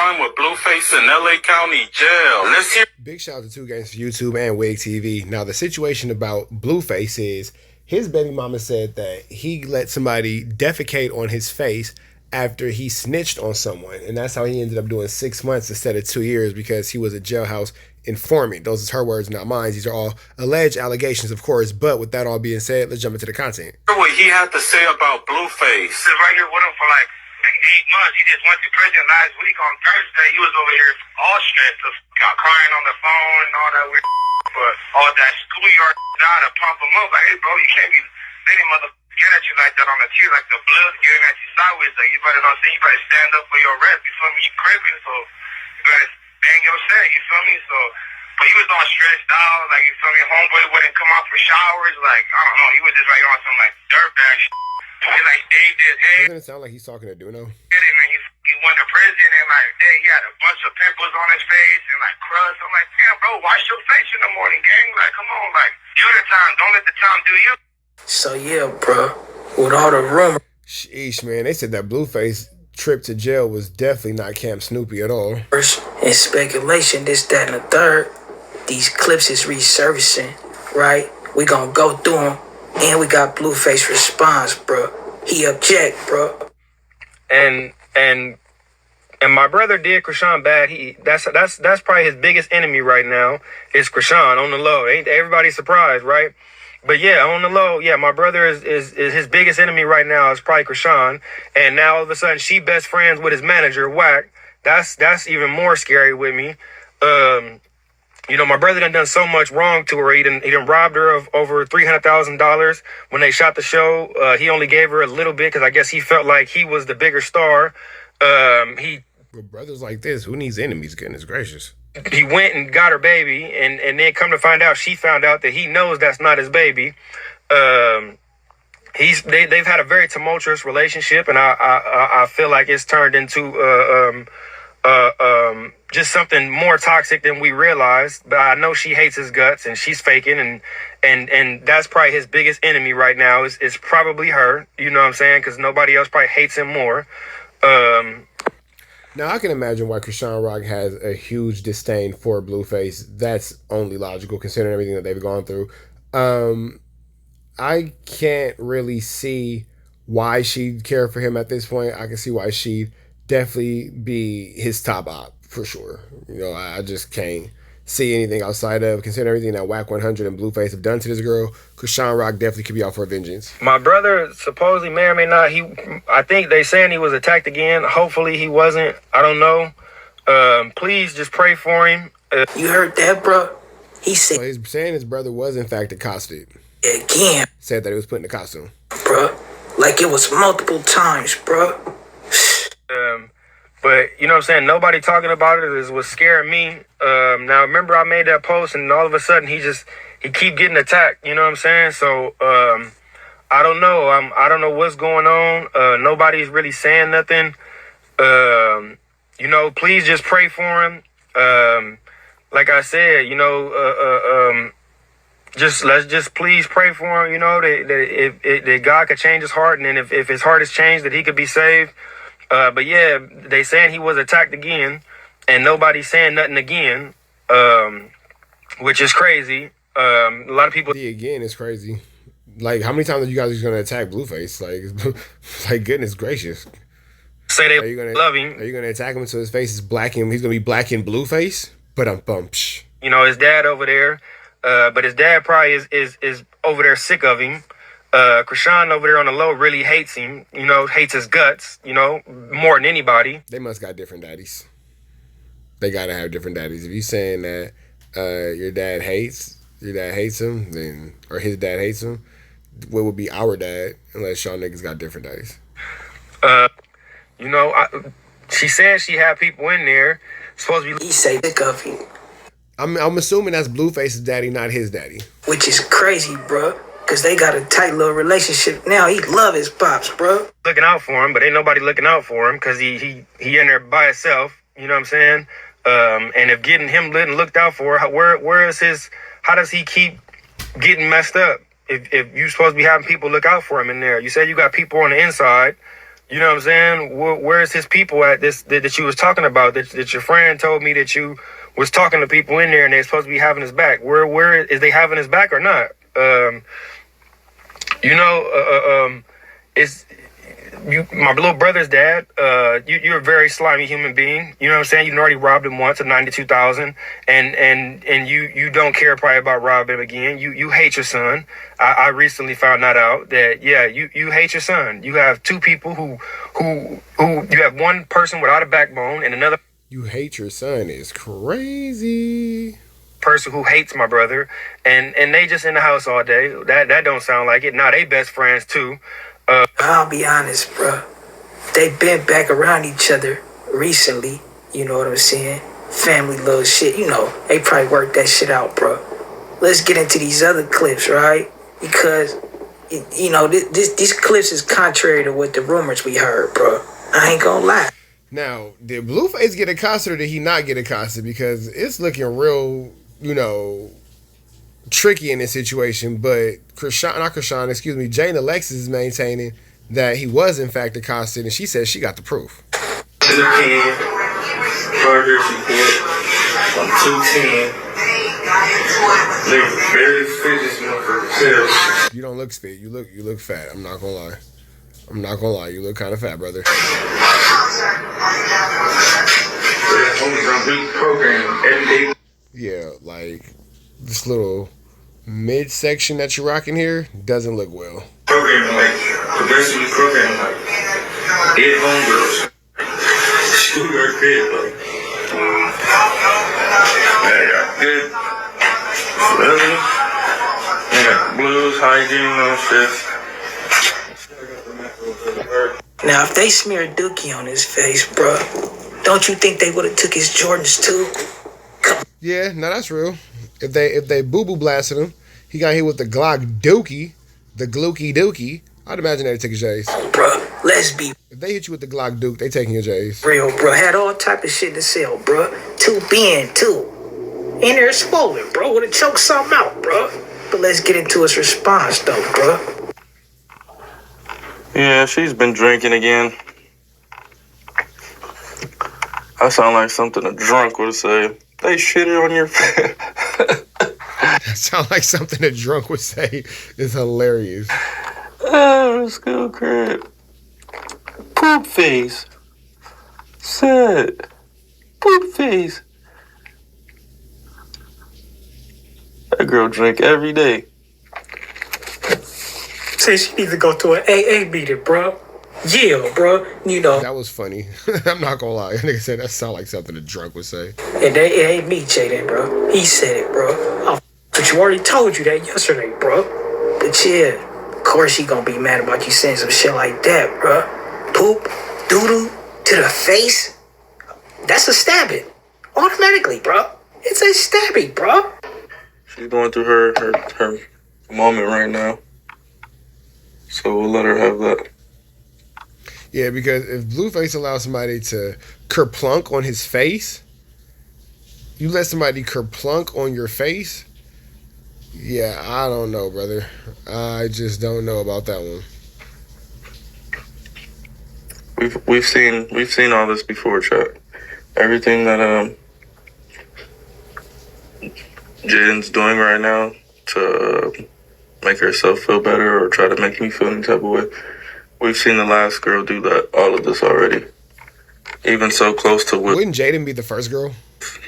time with Blueface in LA County Jail. Let's hear. Big shout out to Two Games for YouTube and Wig TV. Now, the situation about Blueface is his baby mama said that he let somebody defecate on his face after he snitched on someone. And that's how he ended up doing 6 months instead of 2 years, because he was a jailhouse informant. Those are her words, not mine. These are all alleged allegations, of course. But with that all being said, let's jump into the content. What he had to say about Blueface. Right here with him for like 8 months. He just went to prison last week on Thursday. He was over here all stressed, got crying on the phone and all that weird. But all that schoolyard out to pump him up. Like, hey, bro, you can't be letting motherfuckers get at you like that on the tear, like the blood's getting at you sideways. Like, you better not say, you better stand up for your rep. You feel me? You crippin', so you better bang your set. You feel me? So, but he was all stressed out. Like, you feel me? Homeboy wouldn't come out for showers. Like, I don't know. He was just like on some like dirtbag shit. He like shaved his head. Doesn't it sound like he's talking to Duno? And then he went to prison and like he had a bunch of pimples on his face and like crust. I'm like, damn, bro, wash your face in the morning, gang. Like, come on, like, you the time. Don't let the time do you. So yeah, bro, with all the rumors. Sheesh, man. They said that Blueface trip to jail was definitely not Camp Snoopy at all. And speculation, this, that, and the third. These clips is resurfacing, right? We gonna go through them. And we got Blueface response, bro. He object, bro. And my brother did Krishan bad. That's probably his biggest enemy right now is Krishan on the low. Ain't everybody surprised, right? But yeah, on the low, yeah, my brother is his biggest enemy right now is probably Krishan. And now all of a sudden she best friends with his manager, Wack. That's even more scary with me. You know, my brother done so much wrong to her. He done robbed her of over $300,000 when they shot the show. He only gave her a little bit because I guess he felt like he was the bigger star. With brothers like this, who needs enemies? Goodness gracious. He went and got her baby, and then come to find out, she found out that he knows that's not his baby. They've had a very tumultuous relationship, and I feel like it's turned into just something more toxic than we realized. But I know she hates his guts and she's faking, and that's probably his biggest enemy right now is probably her. You know what I'm saying? Because nobody else probably hates him more. Now, I can imagine why Krishan Rock has a huge disdain for Blueface. That's only logical considering everything that they've gone through. I can't really see why she'd care for him at this point. I can see why she'd definitely be his top op for sure. You know, I just can't see anything outside of considering everything that Wack 100 and Blueface have done to this girl. Krishan Rock definitely could be out for vengeance. My brother supposedly may or may not. I think they saying he was attacked again. Hopefully he wasn't. I don't know. Please just pray for him. You heard that, bro? He said, So he's saying his brother was in fact accosted. again, Said that he was put in a costume. bro. Like it was multiple times, bro. But, you know what I'm saying, nobody talking about it is what's scaring me. Now, remember I made that post and all of a sudden he keep getting attacked, you know what I'm saying? So, I don't know. I don't know what's going on. Nobody's really saying nothing. You know, please just pray for him. Like I said, you know, let's just please pray for him, you know, that God could change his heart. And then if his heart is changed, that he could be saved. But yeah, they saying he was attacked again, and nobody's saying nothing again, which is crazy. A lot of people. Again, it's crazy. Like, how many times are you guys going to attack Blueface? Like goodness gracious. Say they love him. Are you going to attack him until his face is black and he's going to be black in Blueface? But you know, his dad over there, but his dad probably is over there sick of him. Krishan over there on the low really hates him, you know, hates his guts, you know, more than anybody. They must got different daddies. They got to have different daddies. If you're saying that your dad hates him, then, or his dad hates him, what would be our dad, unless y'all niggas got different daddies? You know, she said she had people in there supposed to be. He say sick of him. I'm assuming that's Blueface's daddy, not his daddy. Which is crazy, bro. Because they got a tight little relationship now. He love his pops, bro. Looking out for him, but ain't nobody looking out for him because he in there by himself. You know what I'm saying? And if getting him looked out for, where is his? How does he keep getting messed up? If you're supposed to be having people look out for him in there, you said you got people on the inside. You know what I'm saying? Where's his people at this that you was talking about? That your friend told me that you was talking to people in there and they're supposed to be having his back. Where is they having his back or not? It's you, my little brother's dad. You're a very slimy human being. You know what I'm saying? You already robbed him once of 92,000, and you don't care probably about robbing him again. You hate your son. I recently found that out that you hate your son. You have two people who you have one person without a backbone and another. You hate your son is crazy. Person who hates my brother, and they just in the house all day. That don't sound like it. Now they best friends too. I'll be honest, bro. They been back around each other recently. You know what I'm saying? Family little shit. You know, they probably worked that shit out, bro. Let's get into these other clips, right? Because, you know, these clips is contrary to what the rumors we heard, bro. I ain't gonna lie. Now, did Blueface get accosted or did he not get accosted? Because it's looking real, you know, tricky in this situation. But Jane Alexis is maintaining that he was in fact accosted, and she says she got the proof. Further support on 210. Nigga, barely fit this motherfucker. You don't look fit. You look fat. I'm not gonna lie. You look kind of fat, brother. Yeah, like this little midsection that you're rocking here doesn't look well. Programming, like progressively programming, like dead homegirls. Schoolyard kid, like. Yeah, good. Really? Yeah, blues, hygiene, no shit. Now, if they smeared Dookie on his face, bro, don't you think they would have took his Jordans too? Yeah, no, that's real. If they boo blasted him, he got hit with the Glock Dookie, the Glookie Dookie. I'd imagine they'd take his J's. Bro, let's be If they hit you with the Glock Duke, they taking your J's. real, bro. Had all type of shit to sell, bro. Too bend, too. In there swollen, bro. Would have choked something out, bro. But let's get into his response, though, bro. Yeah, she's been drinking again. I sound like something a drunk would say. They shitted on your face. That sounds like something a drunk would say. Is hilarious. Oh, school crap. Poop face. Said. Poop face. That girl drink every day. Say she needs to go to an AA meeting, bro. Yeah, bro. You know. That was funny. I'm not gonna lie. That nigga said that sound like something a drunk would say. And it ain't me, Jaden, bro. He said it, bro. But you already told you that yesterday, bro. But yeah, of course he gonna be mad about you saying some shit like that, bro. Poop, doo-doo, to the face. That's a stabbing. Automatically, bro. It's a stabbing, bro. She's going through her moment right now. So we'll let her have that. Yeah, because if Blueface allows somebody to kerplunk on his face, you let somebody kerplunk on your face, yeah, I don't know, brother. I just don't know about that one. We've seen all this before, chat. Everything that Jaden's doing right now to make herself feel better or try to make me feel any type of way. We've seen the last girl do that, all of this already. Even so close to what. Wouldn't Jaden be the first girl?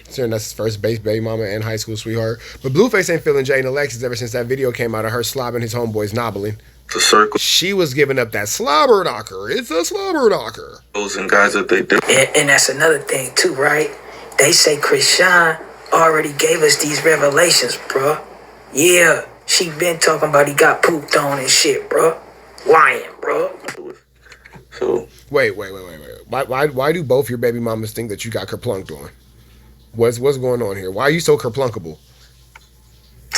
Considering that's his first baby mama and high school sweetheart. But Blueface ain't feeling Jaden Alexis ever since that video came out of her slobbing his homeboys knobbling. The circle. She was giving up that slobber knocker. It's a slobber knocker. Those and guys that they do. And that's another thing, too, right? They say Krishan already gave us these revelations, bro. Yeah, she been talking about he got pooped on and shit, bro. Lying, bro. So Wait. Why do both your baby mamas think that you got kerplunked on? What's going on here? Why are you so kerplunkable?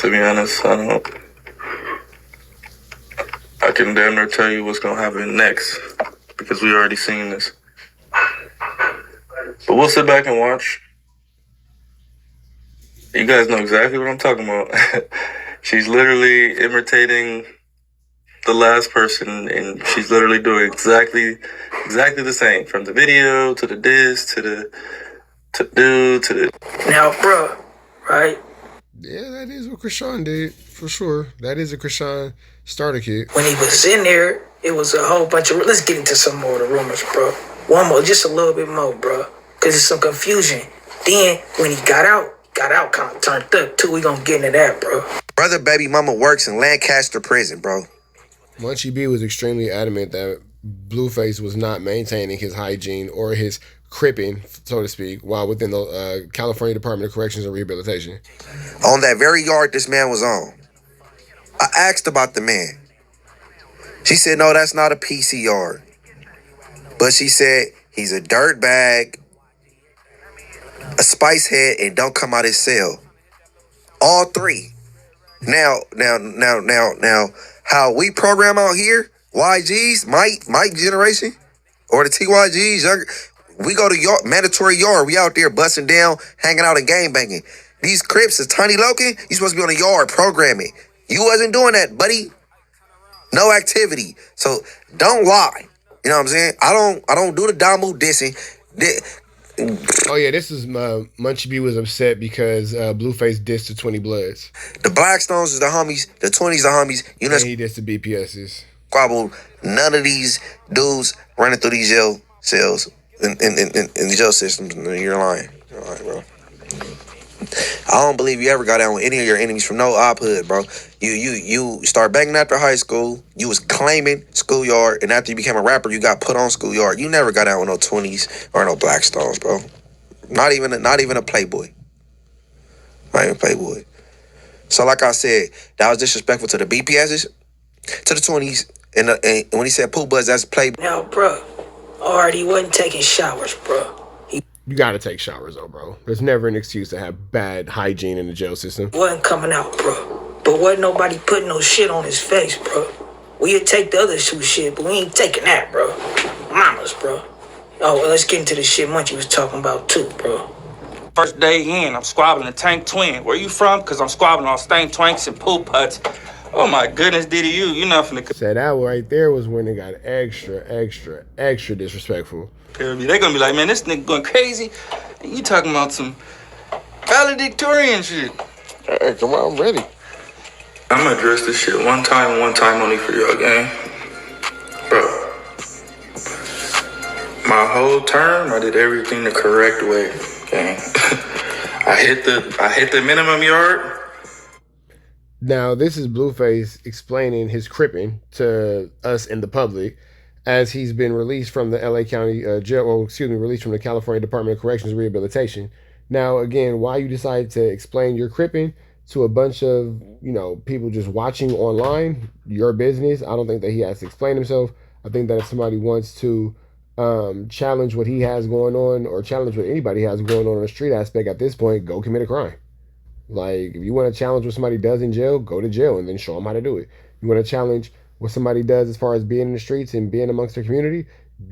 to be honest, I can damn near tell you what's gonna happen next because we already seen this. But we'll sit back and watch. You guys know exactly what I'm talking about. She's literally imitating the last person, and she's literally doing exactly Exactly the same. From the video to the diss to the dude to the. Now, bro, right? Yeah, that is what Krishan did, for sure. That is a Krishan starter kit. When he was in there, it was a whole bunch of... Let's get into some more of the rumors, bro. One more, just a little bit more, bro. Because there's some confusion. Then, when he got out kind of turned up, too. We gonna get into that, bro. Brother baby mama works in Lancaster prison, bro. Munchie B was extremely adamant that Blueface was not maintaining his hygiene or his cripping, so to speak, while within the California Department of Corrections and Rehabilitation. On that very yard this man was on. I asked about the man. She said, no, that's not a PC yard. But she said, he's a dirt bag, a spice head, and don't come out his cell. All three. Now, how we program out here, YGs, my generation, or the TYGs, younger, we go to yard, mandatory yard. We out there busting down, hanging out and game banging. These Crips is Tiny Loken. You supposed to be on the yard programming. You wasn't doing that, buddy. No activity. So don't lie. You know what I'm saying? I don't do the Damu dissing. Oh yeah, this is Munchie B was upset because Blueface dissed the 20 Bloods. The Blackstones is the homies. The 20s the homies. You know, and he dissed the BPSs. Squabble. None of these dudes running through these jail cells in the jail systems. You're lying. You're lying, bro. I don't believe you ever got out with any of your enemies from no op hood, bro. You start banging after high school. You was claiming schoolyard, and after you became a rapper, you got put on schoolyard. You never got out with no 20s or no Blackstones, bro. Not even a Playboy. Not even Playboy. So like I said, that was disrespectful to the BPSs, to the 20s, and when he said Pooh Buzz, that's Playboy. Now, bro, already wasn't taking showers, bro. You gotta take showers though, bro. There's never an excuse to have bad hygiene in the jail system. Wasn't coming out, bro. But wasn't nobody putting no shit on his face, bro. We'd take the other two shit, but we ain't taking that, bro. Mamas, bro. Oh, well, let's get into the shit Munchie was talking about too, bro. First day in, I'm squabbling a Tank Twin. Where you from? Because I'm squabbling on stank twinks and pool putts. Oh my goodness, Diddy, you not finna... Said that right there was when it got extra disrespectful. They're gonna be like, man, this nigga going crazy. And you talking about some valedictorian shit. Hey, come on, I'm ready. I'm gonna address this shit one time only for y'all, gang. Bro, my whole term, I did everything the correct way, gang. I hit the minimum yard. Now, this is Blueface explaining his cripping to us in the public as he's been released from the LA County jail, released from the California Department of Corrections and Rehabilitation. Now, again, why you decided to explain your cripping to a bunch of, people just watching online, your business. I don't think that he has to explain himself. I think that if somebody wants to challenge what he has going on or challenge what anybody has going on a street aspect at this point, go commit a crime. Like, if you want to challenge what somebody does in jail, go to jail and then show them how to do it. You want to challenge what somebody does as far as being in the streets and being amongst their community,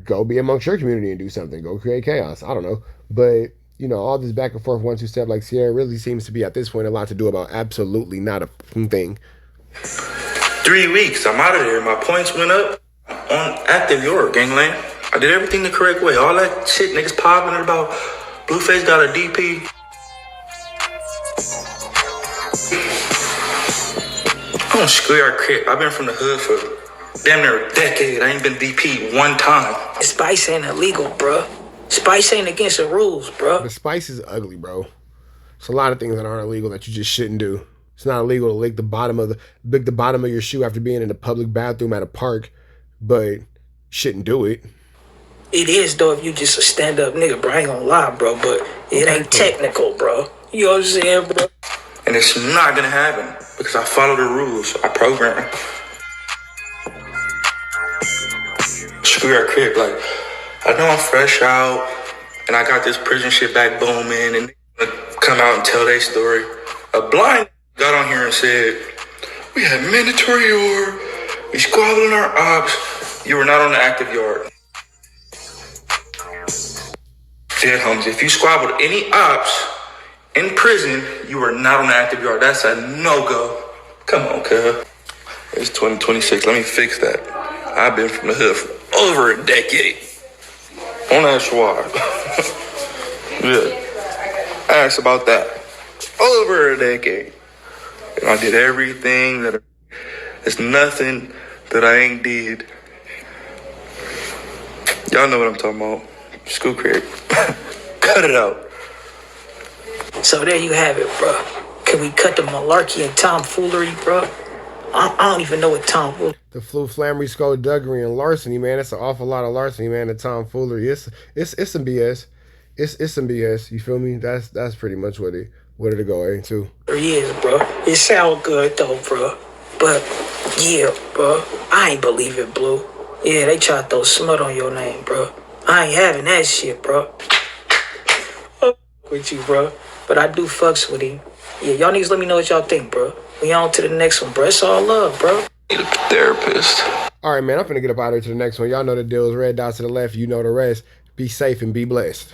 go be amongst your community and do something. Go create chaos. I don't know. But, all this back and forth 1-2 step like Sierra really seems to be at this point a lot to do about absolutely not a thing. 3 weeks, I'm out of there. My points went up on active yard, gangland. I did everything the correct way. All that shit niggas popping about Blueface got a DP. I don't schoolyard crip. I've been from the hood for damn near a decade. I ain't been DP one time. Spice ain't illegal, bro. Spice ain't against the rules, bro. The spice is ugly, bro. It's a lot of things that aren't illegal that you just shouldn't do. It's not illegal to lick the bottom of your shoe after being in a public bathroom at a park, but shouldn't do it. It is though if you just a stand-up nigga, bro. I ain't gonna lie, bro, but it ain't technical, bro. You know what I'm saying, bro? And it's not gonna happen because I follow the rules. I program. Screw your crib. Like, I know I'm fresh out and I got this prison shit back booming and they come out and tell their story. A blind got on here and said, we had mandatory yard, we squabbling our ops. You were not on the active yard. Dead homies, if you squabbled any ops in prison, you were not on the active yard. That's a no-go. Come on, cuz. It's 2026. Let me fix that. I've been from the hood for over a decade. On that Schwab. Yeah. I asked about that. Over a decade. And I did everything that... There's nothing that I ain't did. Y'all know what I'm talking about. School crib. Cut it out. So there you have it, bro. Can we cut the malarkey and tomfoolery, bro? I don't even know what tomfoolery. The flammery, skullduggery, and larceny, man. That's an awful lot of larceny, man. The tomfoolery. It's some BS. It's some BS. You feel me? That's pretty much what it go into. Yeah, bro. It sound good though, bro. But yeah, bro. I ain't believe it, Blue. Yeah, they try to throw smut on your name, bro. I ain't having that shit, bro. With you, bro. But I do fucks with him. Yeah, y'all niggas let me know what y'all think, bro. We on to the next one, bro. It's all love, bro. Need a therapist. All right, man. I'm finna get up out of here to the next one. Y'all know the deal is red dots to the left. You know the rest. Be safe and be blessed.